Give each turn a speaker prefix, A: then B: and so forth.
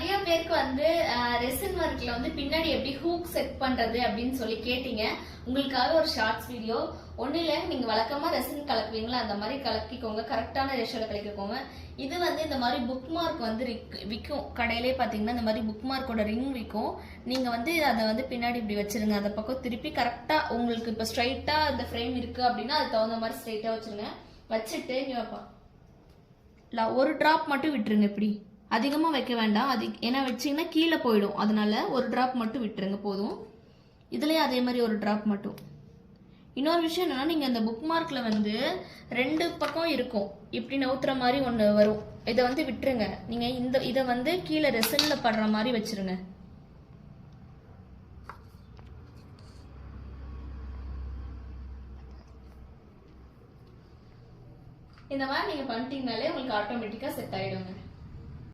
A: நிறைய பேருக்கு வந்து ரெசின் ஒர்க்ல வந்து பின்னாடி எப்படி ஹூக் செட் பண்றது அப்படின்னு சொல்லி கேட்டீங்க. உங்களுக்காக ஒரு ஷார்ட்ஸ் வீடியோ. ஒண்ணு இல்ல, நீங்க வழக்கமா ரெசின் கலக்குவீங்களா அந்த மாதிரி கலக்கிக்கோங்க, கரெக்டான ரேஷியோல கலக்கிக்கோங்க. இது வந்து இந்த மாதிரி புக் மார்க் வந்து விற்கும் கடையிலே பாத்தீங்கன்னா, இந்த மாதிரி புக் மார்க்கோட ரிங் விற்கும். நீங்க வந்து அதை வந்து பின்னாடி இப்படி வச்சிருங்க, அந்த பக்கம் திருப்பி கரெக்டா உங்களுக்கு இப்ப ஸ்ட்ரைட்டா இந்த ஃப்ரேம் இருக்கு அப்படின்னா அது தகுந்த மாதிரி ஸ்ட்ரைட்டா வச்சிருங்க. வச்சுட்டு இங்க வைப்பா ஒரு டிராப் மட்டும் விட்டுருங்க. இப்படி அதிகமா வைக்க வேண்டாம், அது ஏன்னா வச்சீங்கன்னா கீழே போயிடும். அதனால ஒரு டிராப் மட்டும் விட்டுருங்க போதும். இதுலயே அதே மாதிரி ஒரு டிராப் மட்டும். இன்னொரு விஷயம் என்னன்னா, நீங்க அந்த புக் மார்க்ல வந்து 2 பக்கம் இருக்கும், இப்படி நவுத்துற மாதிரி ஒண்ணு வரும். இதை வந்து விட்டுருங்க. நீங்க இதை வந்து கீழே ரெசன்ல படுற மாதிரி வச்சிருங்க. இந்த மாதிரி நீங்க பண்ணிட்டீங்கனாலே உங்களுக்கு ஆட்டோமேட்டிக்கா செட் ஆயிடுங்க.